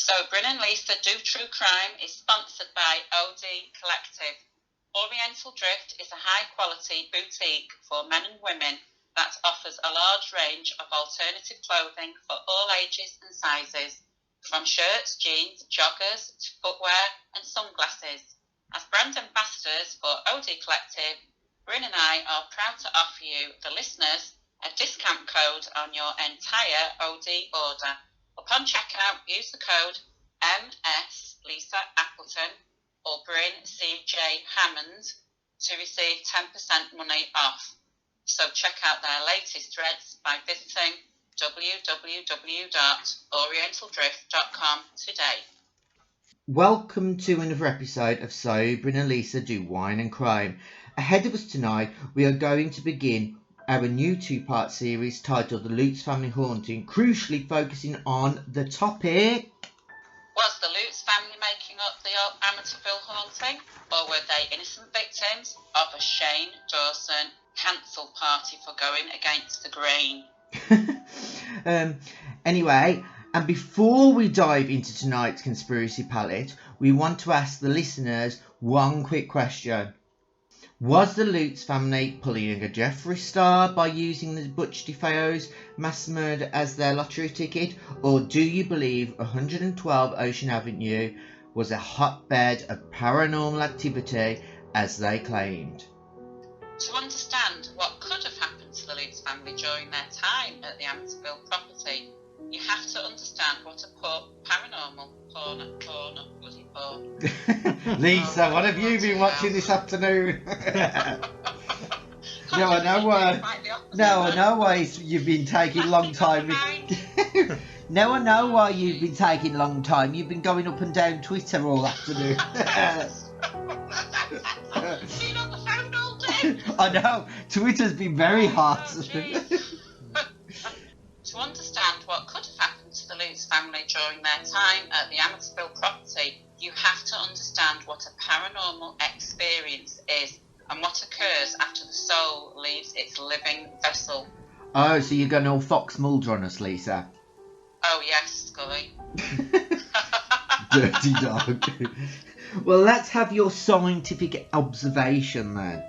So Bryn and Lisa Do True Crime is sponsored by OD Collective. Oriental Drift is a high-quality boutique for men and women that offers a large range of alternative clothing for all ages and sizes, from shirts, jeans, joggers to footwear and sunglasses. As brand ambassadors for OD Collective, Bryn and I are proud to offer you, the listeners, a discount code on your entire OD order. Upon checkout, use the code MS Lisa Appleton or Bryn CJ Hammond to receive 10% money off. So check out their latest threads by visiting www.orientaldrift.com today. Welcome to another episode of So Bryn and Lisa Do Wine and Crime. Ahead of us tonight, we are going to begin our new two-part series titled The Lutz Family Haunting, crucially focusing on the topic... Was the Lutz family making up the Amityville haunting, or were they innocent victims of a Shane Dawson cancel party for going against the grain? Anyway, and before we dive into tonight's conspiracy palette, we want to ask the listeners one quick question. Was the Lutz family pulling a Jeffree Star by using the Butch DeFeo's mass murder as their lottery ticket, or do you believe 112 Ocean Avenue was a hotbed of paranormal activity as they claimed? To understand what could have happened to the Lutz family during their time at the Amityville property, you have to understand what a paranormal porn. Lisa, what have you been watching this afternoon? I know why you've been taking long time. Now I know why you've been taking long time. You've been going up and down Twitter all afternoon. Been on the phone all day. I know, Twitter's been very hot. To understand what could have happened to the Lutz family during their time at the Amityville property, you have to understand what a paranormal experience is and what occurs after the soul leaves its living vessel. Oh, so you're going all Fox Mulder on us, Lisa? Oh yes, Scully. Dirty dog. Well, let's have your scientific observation then.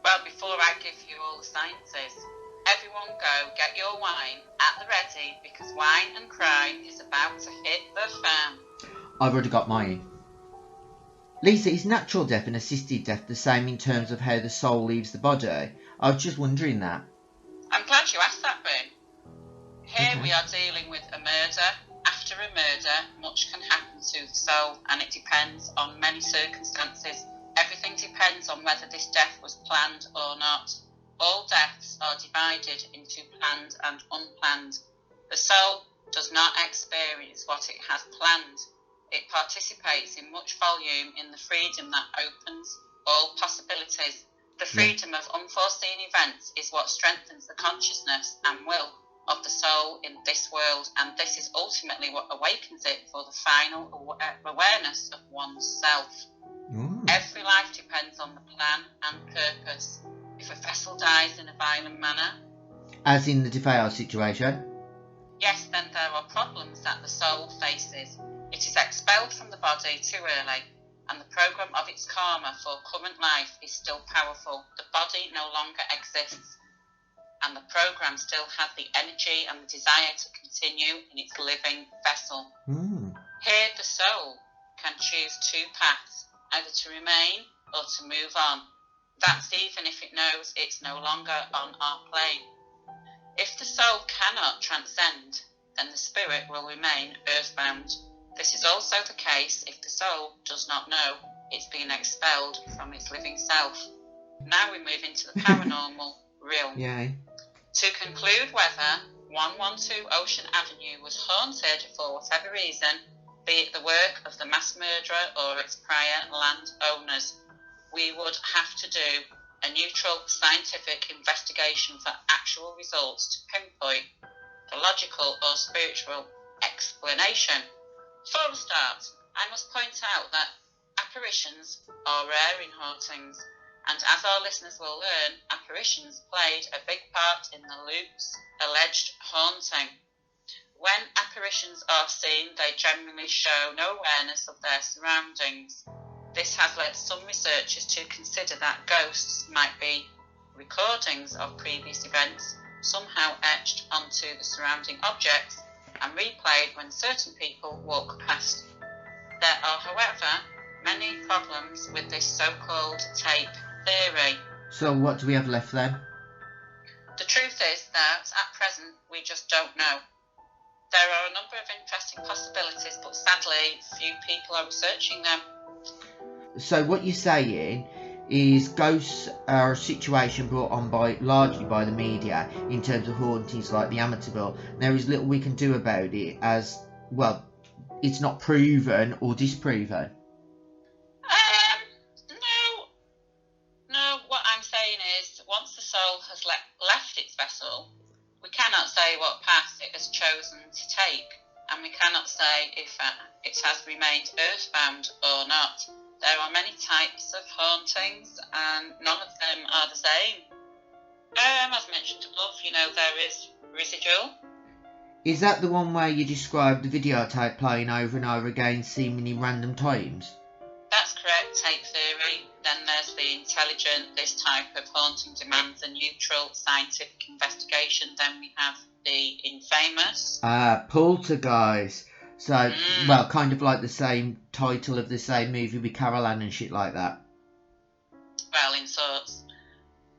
Well, before I give you all the sciences, everyone go get your wine at the ready, because wine and crime is about to hit the fan. I've already got mine. Lisa, is natural death and assisted death the same in terms of how the soul leaves the body? I was just wondering that. I'm glad you asked that, Bryn. Here we are dealing with a murder. After a murder, much can happen to the soul, and it depends on many circumstances. Everything depends on whether this death was planned or not. All deaths are divided into planned and unplanned. The soul does not experience what it has planned. It participates in much volume in the freedom that opens all possibilities. The freedom of unforeseen events is what strengthens the consciousness and will of the soul in this world, and this is ultimately what awakens it for the final awareness of oneself. Every life depends on the plan and purpose. If a vessel dies in a violent manner, as in the DeFeo situation, yes, then there are problems that the soul faces. It is expelled from the body too early, and the program of its karma for current life is still powerful. The body no longer exists, and the program still has the energy and the desire to continue in its living vessel. Here the soul can choose two paths, either to remain or to move on. That's even if it knows it's no longer on our plane. If the soul cannot transcend, then the spirit will remain earthbound. This is also the case if the soul does not know it's been expelled from its living self. Now we move into the paranormal realm. Yay. To conclude whether 112 Ocean Avenue was haunted for whatever reason, be it the work of the mass murderer or its prior landowners, we would have to do a neutral scientific investigation for actual results to pinpoint the logical or spiritual explanation. For a start, I must point out that apparitions are rare in hauntings, and as our listeners will learn, apparitions played a big part in the Lutz alleged haunting. When apparitions are seen, they generally show no awareness of their surroundings. This has led some researchers to consider that ghosts might be recordings of previous events somehow etched onto the surrounding objects and replayed when certain people walk past. There are, however, many problems with this so-called tape theory. So what do we have left then? The truth is that at present we just don't know. There are a number of interesting possibilities, but sadly few people are researching them. So what you're saying is ghosts are a situation brought on largely by the media in terms of hauntings like the Amityville. There is little we can do about it, as well, it's not proven or disproven. No, what I'm saying is once the soul has left its vessel, we cannot say what path it has chosen to take, and we cannot say if it has remained earthbound or not. There are many types of hauntings, and none of them are the same. As mentioned above, there is residual. Is that the one where you described the videotape playing over and over again, seemingly random times? That's correct, tape theory. Then there's the intelligent. This type of haunting demands a neutral scientific investigation. Then we have the infamous. Poltergeist. So, well, kind of like the same title of the same movie with Carol Ann and shit like that. Well, in sorts.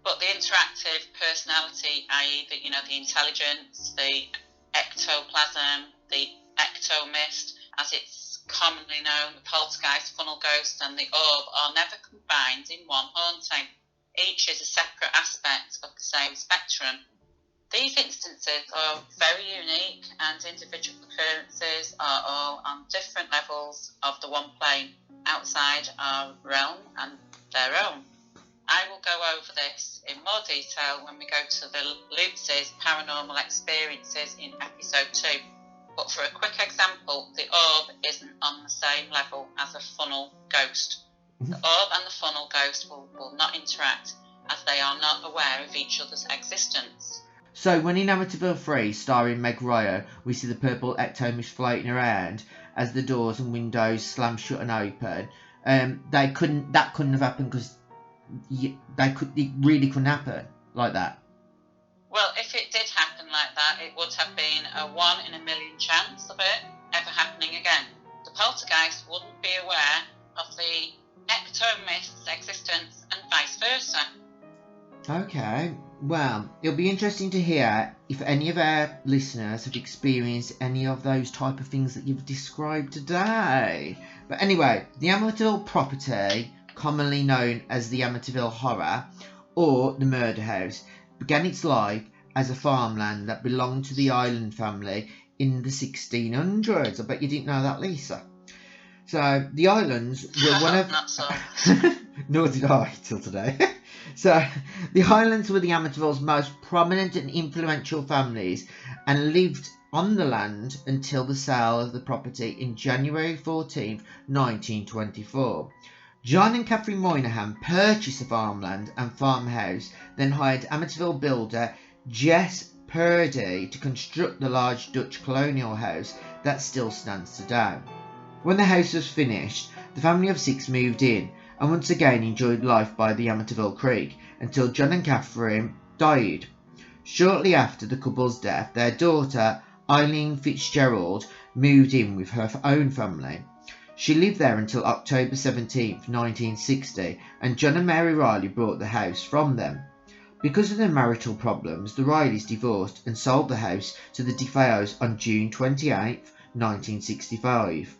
But the interactive personality, i.e. the intelligence, the ectoplasm, the ectomist, as it's commonly known, the poltergeist, funnel ghost and the orb are never combined in one haunting. Each is a separate aspect of the same spectrum. These instances are very unique, and individual occurrences are all on different levels of the one plane outside our realm and their own. I will go over this in more detail when we go to the Lutz's paranormal experiences in episode 2. But for a quick example, the orb isn't on the same level as a funnel ghost. The orb and the funnel ghost will not interact, as they are not aware of each other's existence. So when in Amityville 3, starring Meg Ryan, we see the purple ectomist floating around as the doors and windows slam shut and open, that couldn't have happened because it really couldn't happen like that. Well, if it did happen like that, it would have been a 1 in a million chance of it ever happening again. The poltergeist wouldn't be aware of the ectomist's existence and vice versa. Okay, well, it'll be interesting to hear if any of our listeners have experienced any of those type of things that you've described today. But anyway, the Amityville property, commonly known as the Amityville Horror or the Murder House, began its life as a farmland that belonged to the Island family in the 1600s. I bet you didn't know that, Lisa. So the Islands were one of... Not so. Nor did I till today. So the Islands were the Amityville's most prominent and influential families and lived on the land until the sale of the property in January 14th, 1924. John and Catherine Moynihan purchased the farmland and farmhouse, then hired Amityville builder Jess Purdy to construct the large Dutch colonial house that still stands today. When the house was finished, the family of 6 moved in and once again enjoyed life by the Amityville Creek until John and Catherine died. Shortly after the couple's death, their daughter, Eileen Fitzgerald, moved in with her own family. She lived there until October 17, 1960, and John and Mary Riley bought the house from them. Because of their marital problems, the Rileys divorced and sold the house to the DeFeos on June 28, 1965.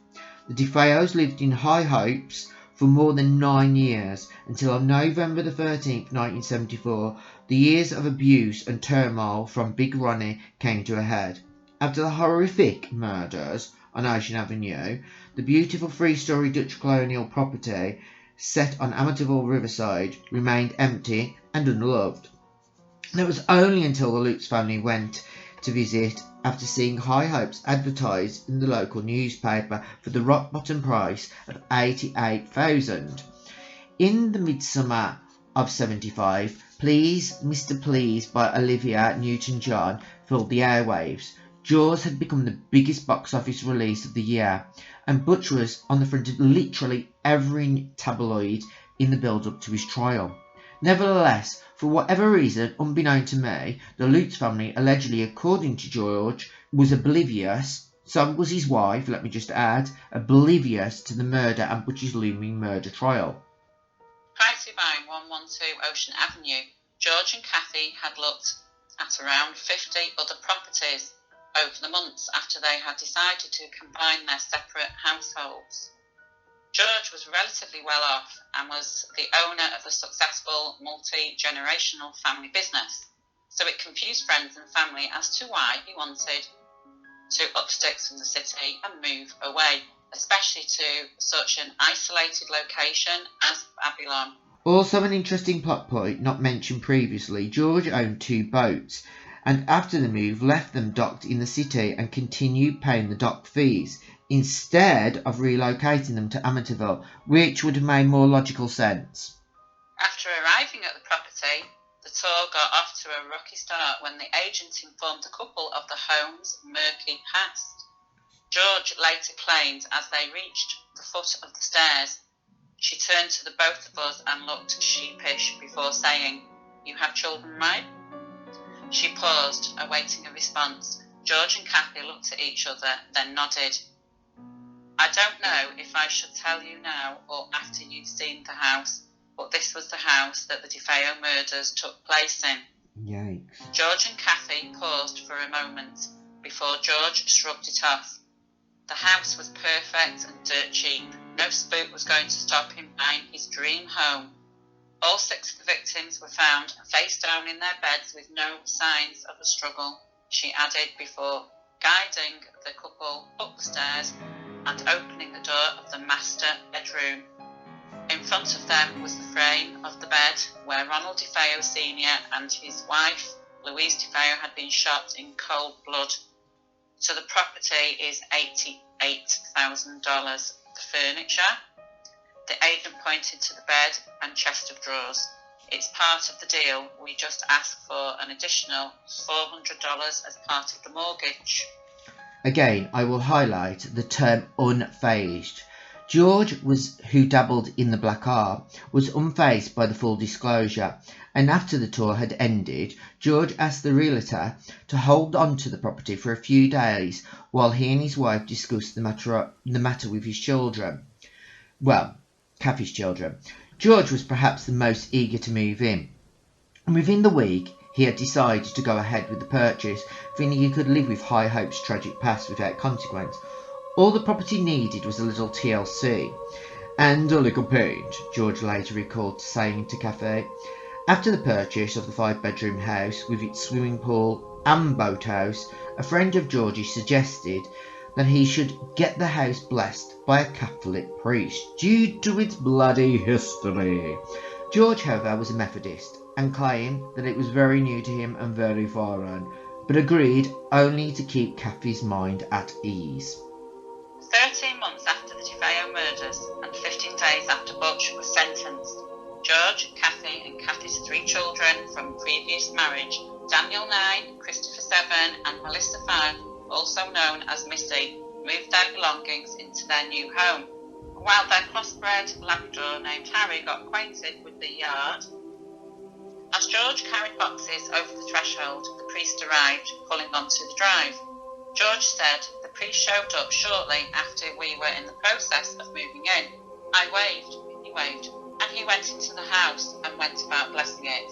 The DeFeos lived in high hopes for more than 9 years, until on November 13, 1974, the years of abuse and turmoil from Big Ronnie came to a head. After the horrific murders on Ocean Avenue, the beautiful 3-story Dutch colonial property set on Amityville Riverside remained empty and unloved. And it was only until the Lutz family went to visit after seeing high hopes advertised in the local newspaper for the rock bottom price of $88,000. In the midsummer of 75, Please, Mr. Please by Olivia Newton-John filled the airwaves. Jaws had become the biggest box office release of the year, and Butch was on the front of literally every tabloid in the build-up to his trial. Nevertheless, for whatever reason, unbeknown to me, the Lutz family, allegedly according to George, was oblivious, so was his wife, let me just add, oblivious to the murder and Butch's looming murder trial. Prior to buying 112 Ocean Avenue, George and Kathy had looked at around 50 other properties over the months after they had decided to combine their separate households. George was relatively well off and was the owner of a successful multi-generational family business, so it confused friends and family as to why he wanted to up sticks from the city and move away, especially to such an isolated location as Babylon. Also an interesting plot point not mentioned previously, George owned 2 boats, and after the move left them docked in the city and continued paying the dock fees, instead of relocating them to Amityville, which would have made more logical sense. After arriving at the property, the tour got off to a rocky start when the agent informed the couple of the home's murky past. George later claimed as they reached the foot of the stairs, she turned to the both of us and looked sheepish before saying, "You have children, right?" She paused, awaiting a response. George and Kathy looked at each other, then nodded. "I don't know if I should tell you now or after you've seen the house, but this was the house that the DeFeo murders took place in." Yikes. George and Kathy paused for a moment before George shrugged it off. The house was perfect and dirt cheap. No spook was going to stop him buying his dream home. All 6 of the victims were found face down in their beds with no signs of a struggle, she added before guiding the couple up the stairs and opening the door of the master bedroom. In front of them was the frame of the bed where Ronald DeFeo Sr. and his wife, Louise DeFeo, had been shot in cold blood. So the property is $88,000. The furniture? The agent pointed to the bed and chest of drawers. It's part of the deal. We just asked for an additional $400 as part of the mortgage. Again, I will highlight the term unfazed. George, who dabbled in the black art, was unfazed by the full disclosure, and after the tour had ended, George asked the realtor to hold on to the property for a few days while he and his wife discussed the matter with his children. Well, Kathy's children. George was perhaps the most eager to move in, and within the week he had decided to go ahead with the purchase, thinking he could live with High Hope's tragic past without consequence. All the property needed was a little TLC, and a little paint, George later recalled saying to Kathy. After the purchase of the 5-bedroom house with its swimming pool and boathouse, a friend of George's suggested that he should get the house blessed by a Catholic priest due to its bloody history. George, however, was a Methodist and claimed that it was very new to him and very foreign, but agreed only to keep Kathy's mind at ease. 13 months after the DeFeo murders and 15 days after Butch was sentenced, George, Kathy and Kathy's 3 children from previous marriage, Daniel 9, Christopher 7 and Melissa 5, also known as Missy, moved their belongings into their new home. While their crossbred Labrador named Harry got acquainted with the yard, as George carried boxes over the threshold, the priest arrived, pulling onto the drive. George said the priest showed up shortly after we were in the process of moving in. I waved, he waved, and he went into the house and went about blessing it.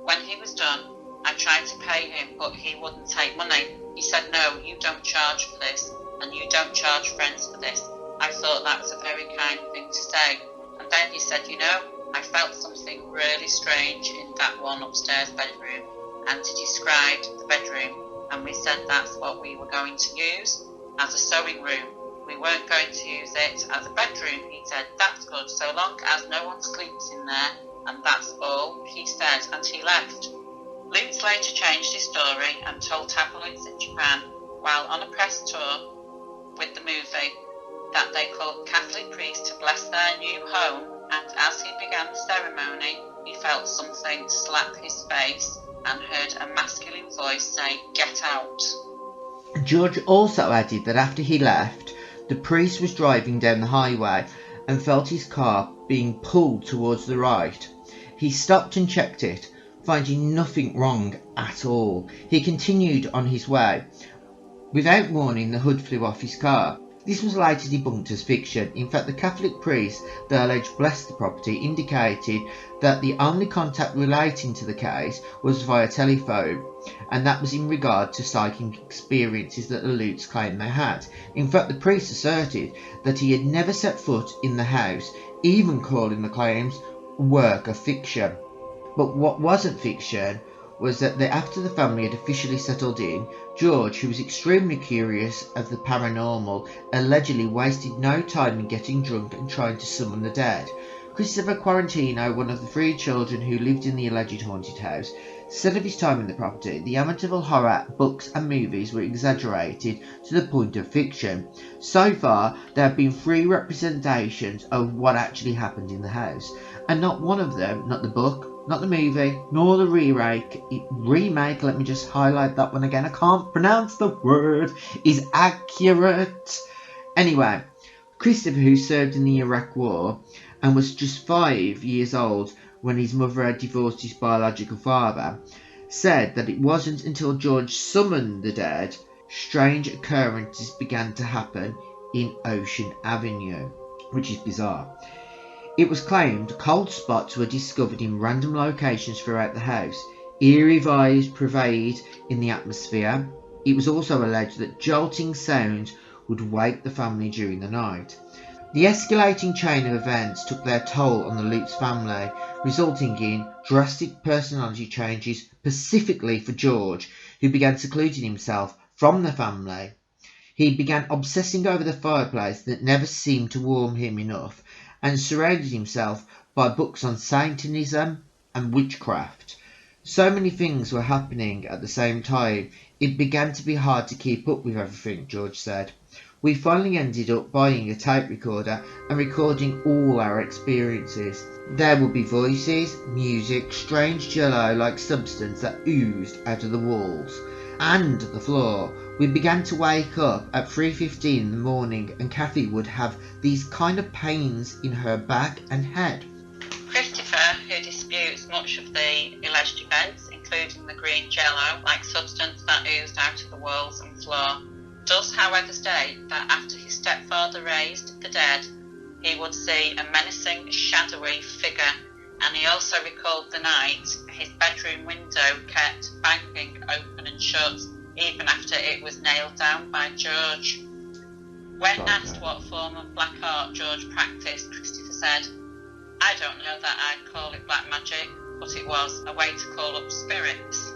When he was done, I tried to pay him, but he wouldn't take money. He said, "No, you don't charge for this, and you don't charge friends for this." I thought that was a very kind thing to say. And then he said, I felt something really strange in that one upstairs bedroom. And he described the bedroom, and we said that's what we were going to use as a sewing room. We weren't going to use it as a bedroom. He said, "That's good, so long as no one sleeps in there." And that's all he said, and he left. Lutz later changed his story and told tabloids in Japan, while on a press tour with the movie, that they called Catholic priest to bless their new home, and as he began the ceremony, he felt something slap his face and heard a masculine voice say, "Get out." George also added that after he left, the priest was driving down the highway and felt his car being pulled towards the right. He stopped and checked it, finding nothing wrong at all. He continued on his way. Without warning, the hood flew off his car. This was later debunked as fiction. In fact, the Catholic priest that alleged blessed the property indicated that the only contact relating to the case was via telephone, and that was in regard to psychic experiences that the Lutz claimed they had. In fact, the priest asserted that he had never set foot in the house, even calling the claims a work of fiction. But what wasn't fiction was that after the family had officially settled in, George, who was extremely curious of the paranormal, allegedly wasted no time in getting drunk and trying to summon the dead. Christopher Quarantino, one of the 3 children who lived in the alleged haunted house, said of his time in the property, the Amityville horror books and movies were exaggerated to the point of fiction. So far, there have been 3 representations of what actually happened in the house, and not one of them, not the book, not the movie, nor the remake, let me just highlight that one again, I can't pronounce the word, is accurate. Anyway, Christopher, who served in the Iraq War and was just 5 years old when his mother had divorced his biological father, said that it wasn't until George summoned the dead, strange occurrences began to happen in Ocean Avenue, which is bizarre. It was claimed cold spots were discovered in random locations throughout the house. Eerie vibes pervade in the atmosphere. It was also alleged that jolting sounds would wake the family during the night. The escalating chain of events took their toll on the Lutz family, resulting in drastic personality changes, specifically for George, who began secluding himself from the family. He began obsessing over the fireplace that never seemed to warm him enough, and surrounded himself by books on Satanism and witchcraft. So many things were happening at the same time, it began to be hard to keep up with everything, George said. We finally ended up buying a tape recorder and recording all our experiences. There would be voices, music, strange jello-like substance that oozed out of the walls and the floor. We began to wake up at 3:15 in the morning, and Kathy would have these kind of pains in her back and head. Christopher, who disputes much of the alleged events, including the green jello-like substance that oozed out of the walls and floor, does however state that after his stepfather raised the dead, he would see a menacing, shadowy figure, and he also recalled the night his bedroom window kept banging open and shut, even after it was nailed down by George. When asked what form of black art George practiced, Christopher said, "I don't know that I'd call it black magic, but it was a way to call up spirits."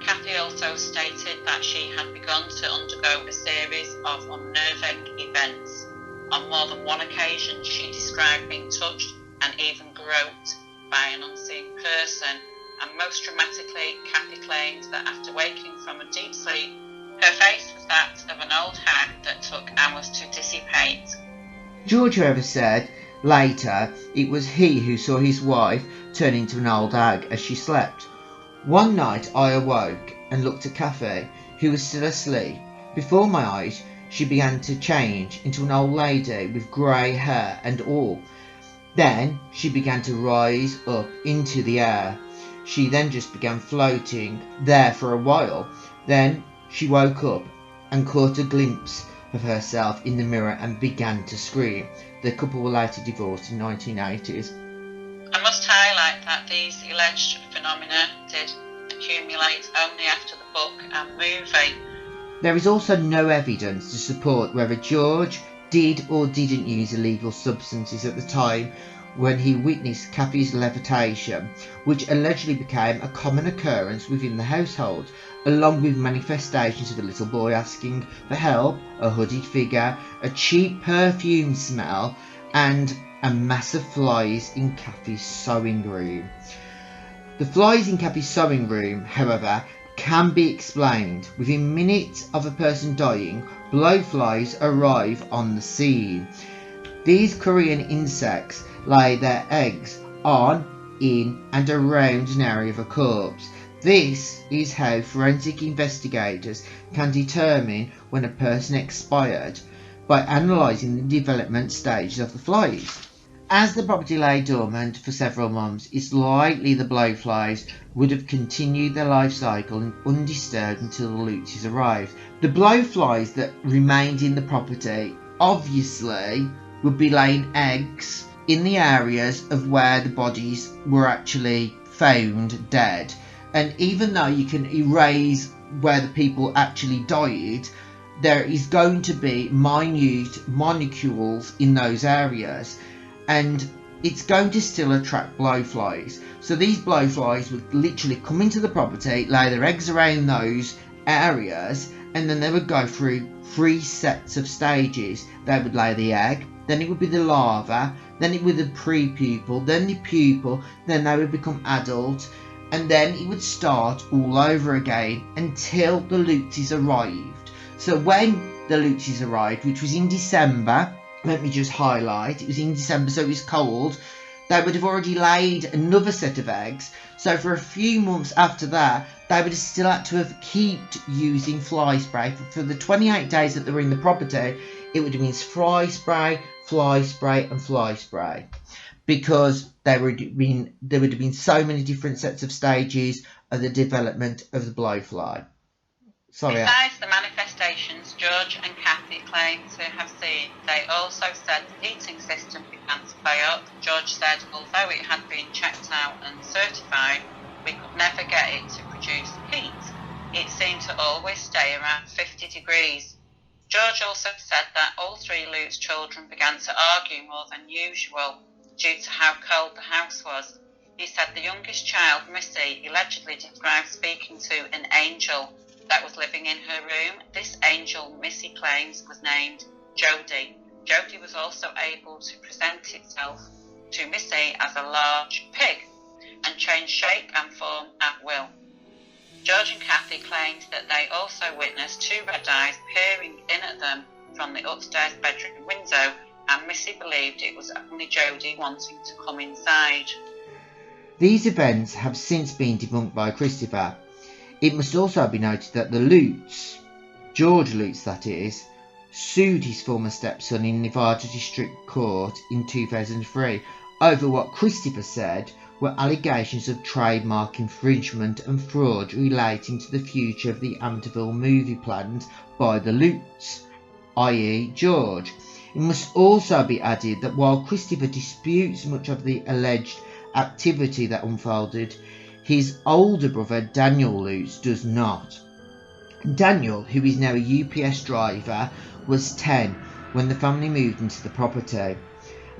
Kathy also stated that she had begun to undergo a series of unnerving events. On more than one occasion, she described being touched and even groped by an unseen person, and most dramatically, Kathy claimed that after waking from a deep sleep, her face was that of an old hag that took hours to dissipate. George, however, said later it was he who saw his wife turn into an old hag as she slept. One night I awoke and looked at Kathy, who was still asleep. Before my eyes, she began to change into an old lady with grey hair and all. Then she began to rise up into the air. She then just began floating there for a while. Then she woke up and caught a glimpse of herself in the mirror and began to scream. The couple were later divorced in 1980s. I must highlight that these alleged phenomena did accumulate only after the book and movie. There is also no evidence to support whether George did or didn't use illegal substances at the time when he witnessed Kathy's levitation, which allegedly became a common occurrence within the household, along with manifestations of a little boy asking for help, a hooded figure, a cheap perfume smell, and a mass of flies in Kathy's sewing room. The flies in Kathy's sewing room, however, can be explained. Within minutes of a person dying, blowflies arrive on the scene. These Korean insects lay their eggs on, in and around an area of a corpse. This is how forensic investigators can determine when a person expired by analysing the development stages of the flies. As the property lay dormant for several months, it's likely the blowflies would have continued their life cycle undisturbed until the Lutzes arrived. The blowflies that remained in the property obviously would be laying eggs in the areas of where the bodies were actually found dead. And even though you can erase where the people actually died, there is going to be minute molecules in those areas, and it's going to still attract blowflies. So these blowflies would literally come into the property, lay their eggs around those areas, and then they would go through 3 sets of stages. They would lay the egg, then it would be the larva, then it would be the pre-pupal, then the pupal, then they would become adult, and then it would start all over again until the Lutzes arrived. So when the Lutzes arrived, which was in December, let me just highlight, it was in December, so it was cold, they would have already laid another set of eggs. So for a few months after that, they would have still had to have kept using fly spray. For the 28 days that they were in the property, it would have been fly spray, and fly spray. Because there would have been so many different sets of stages of the development of the blowfly. Besides the manifestations George and Kathy claimed to have seen, they also said the heating system began to play up. George said although it had been checked out and certified, we could never get it to produce heat. It seemed to always stay around 50 degrees. George also said that all 3 Lutz children began to argue more than usual due to how cold the house was. He said the youngest child, Missy, allegedly described speaking to an angel that was living in her room. This angel, Missy claims, was named Jody. Jody was also able to present itself to Missy as a large pig and change shape and form at will. George and Kathy claimed that they also witnessed 2 red eyes peering in at them from the upstairs bedroom window, and Missy believed it was only Jody wanting to come inside. These events have since been debunked by Christopher. It must also be noted that the Lutz, George Lutz that is, sued his former stepson in Nevada District Court in 2003 over what Christopher said were allegations of trademark infringement and fraud relating to the future of the Amityville movie planned by the Lutz, i.e. George. It must also be added that while Christopher disputes much of the alleged activity that unfolded, his older brother Daniel Lutz does not. Daniel, who is now a UPS driver, was 10 when the family moved into the property,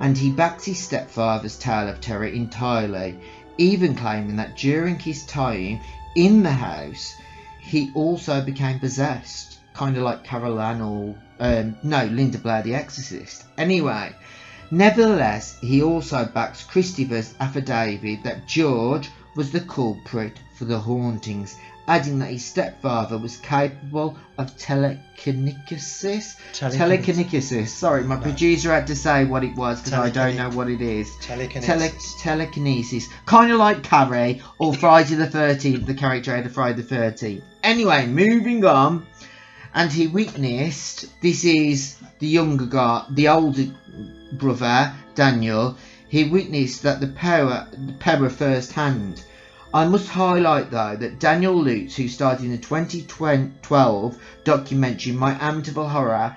and he backs his stepfather's tale of terror entirely, even claiming that during his time in the house he also became possessed, kind of like Carol Ann or Linda Blair the Exorcist. Anyway, nevertheless, he also backs Christopher's affidavit that George was the culprit for the hauntings, adding that his stepfather was capable of telekinesis. Sorry, my producer had to say what it was because I don't know what it is. Telekinesis. Kind of like Carrie or Friday the 13th, the character of the Friday the 13th. Anyway, moving on. And he witnessed, this is the younger guy, the older brother, Daniel, he witnessed that the power first hand. I must highlight though that Daniel Lutz, who starred in the 2012 documentary My Amityville Horror,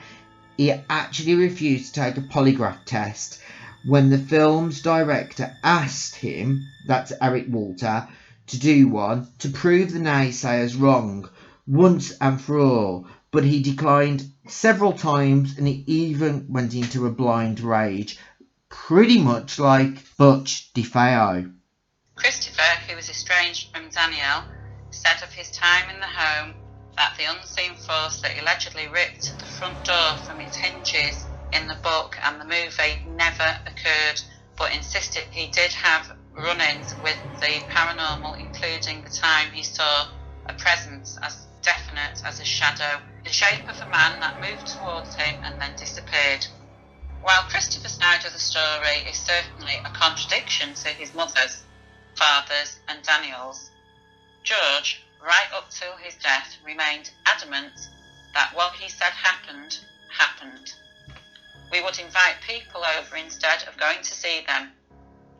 he actually refused to take a polygraph test when the film's director asked him, that's Eric Walter, to do one to prove the naysayers wrong once and for all, but he declined several times and he even went into a blind rage, pretty much like Butch DeFeo. Christopher, who was estranged from Daniel, said of his time in the home that the unseen force that allegedly ripped the front door from its hinges in the book and the movie never occurred, but insisted he did have run-ins with the paranormal, including the time he saw a presence as definite as a shadow, the shape of a man that moved towards him and then disappeared. While Christopher's side of the story is certainly a contradiction to his mother's, father's and Daniel's, George, right up till his death, remained adamant that what he said happened, happened. We would invite people over instead of going to see them.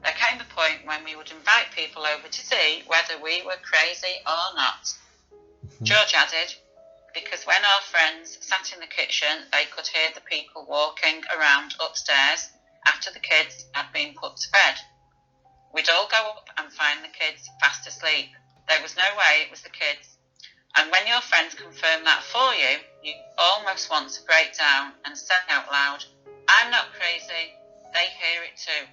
There came a point when we would invite people over to see whether we were crazy or not. George added, because when our friends sat in the kitchen, they could hear the people walking around upstairs after the kids had been put to bed. We'd all go up and find the kids fast asleep. There was no way it was the kids. And when your friends confirm that for you, you almost want to break down and say out loud, I'm not crazy, they hear it too.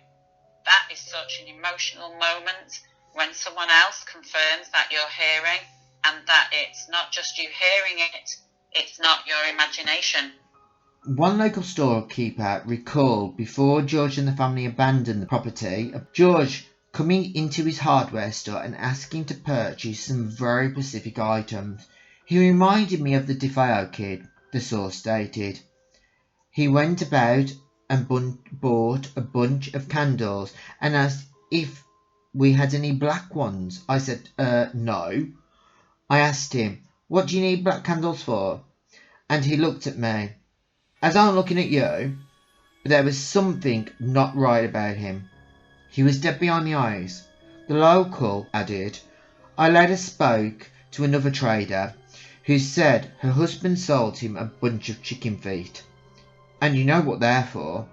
That is such an emotional moment when someone else confirms that you're hearing, and that it's not just you hearing it, it's not your imagination. One local storekeeper recalled before George and the family abandoned the property, George coming into his hardware store and asking to purchase some very specific items. He reminded me of the DeFeo kid, the source stated. He went about and bought a bunch of candles and asked if we had any black ones. I said, no. I asked him, what do you need black candles for? And he looked at me. As I'm looking at you, there was something not right about him. He was dead behind the eyes. The local added, I later spoke to another trader who said her husband sold him a bunch of chicken feet. And you know what they're for.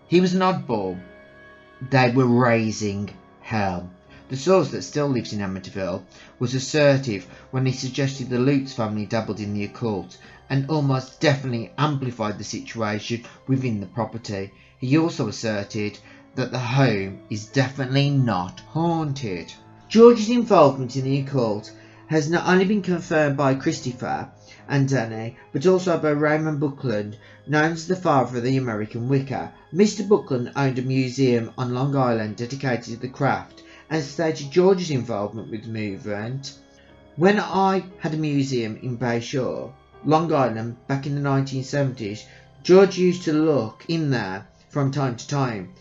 He was an oddball. They were raising hell. The source that still lives in Amityville was assertive when he suggested the Lutz family dabbled in the occult and almost definitely amplified the situation within the property. He also asserted that the home is definitely not haunted. George's involvement in the occult has not only been confirmed by Christopher and Danny, but also by Raymond Buckland, known as the father of the American Wicca. Mr. Buckland owned a museum on Long Island dedicated to the craft and stated George's involvement with the movement. When I had a museum in Bayshore, Long Island, back in the 1970s, George used to look in there from time to time.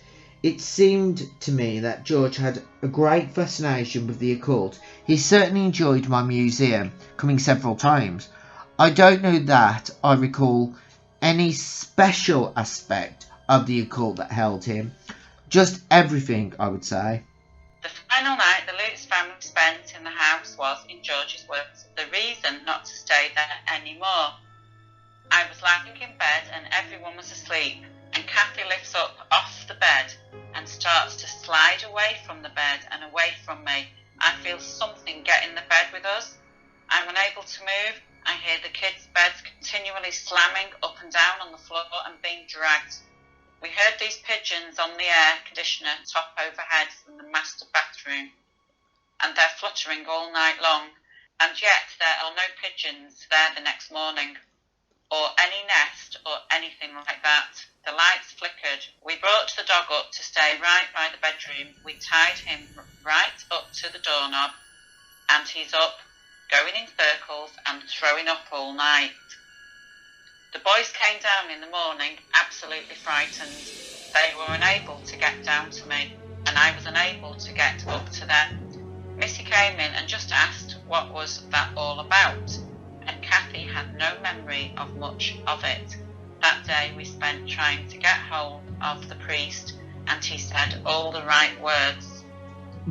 It seemed to me that George had a great fascination with the occult. He certainly enjoyed my museum, coming several times. I don't know that I recall any special aspect of the occult that held him. Just everything, I would say. The final night the Lutz family spent in the house was, in George's words, the reason not to stay there anymore. I was lying in bed and everyone was asleep, and Kathy lifts up off the bed and starts to slide away from the bed and away from me. I feel something get in the bed with us. I'm unable to move. I hear the kids' beds continually slamming up and down on the floor and being dragged. We heard these pigeons on the air conditioner top overhead from the master bathroom, and they're fluttering all night long, and yet there are no pigeons there the next morning, or any nest or anything like that. The lights flickered. We brought the dog up to stay right by the bedroom. We tied him right up to the doorknob, and he's up, going in circles and throwing up all night. The boys came down in the morning, absolutely frightened. They were unable to get down to me, and I was unable to get up to them. Missy came in and just asked what was that all about, and Kathy had no memory of much of it. That day we spent trying to get hold of the priest, and he said all the right words.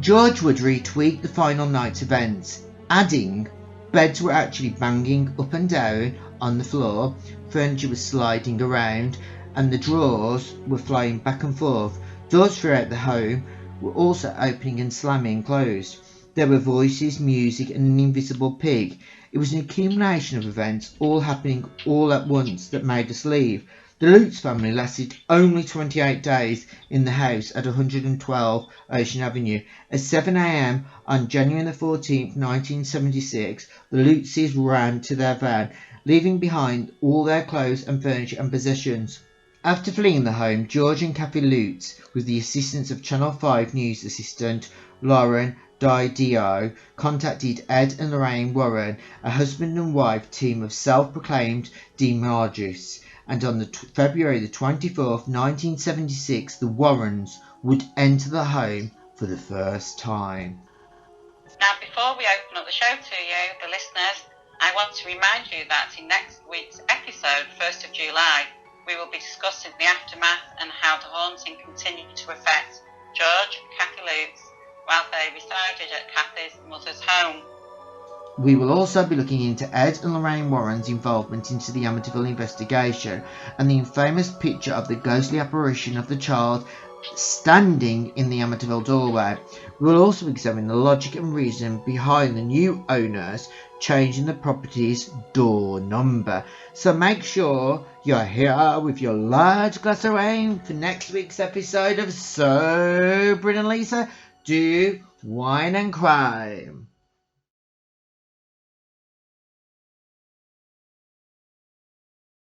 George would retweet the final night's events, adding, beds were actually banging up and down on the floor, furniture was sliding around, and the drawers were flying back and forth. Doors throughout the home were also opening and slamming closed. There were voices, music, and an invisible pig. It was an accumulation of events all happening all at once that made us leave. The Lutz family lasted only 28 days in the house at 112 Ocean Avenue. At 7 a.m. on January the 14th, 1976, the Lutzes ran to their van, leaving behind all their clothes and furniture and possessions. After fleeing the home, George and Kathy Lutz, with the assistance of Channel 5 news assistant Lauren Dio, contacted Ed and Lorraine Warren, a husband and wife team of self-proclaimed demagogues, and on February the 24th, 1976, the Warrens would enter the home for the first time. Now, before we open up the show to you, the listeners, I want to remind you that in next week's episode, 1st of July, we will be discussing the aftermath and how the haunting continued to affect George and Kathy Lutz while they resided at Kathy's mother's home. We will also be looking into Ed and Lorraine Warren's involvement into the Amityville investigation and the infamous picture of the ghostly apparition of the child standing in the Amityville doorway. We will also examine the logic and reason behind the new owners changing the property's door number. So make sure you're here with your large glass of wine for next week's episode of So Bryn and Lisa Do Wine and Crime.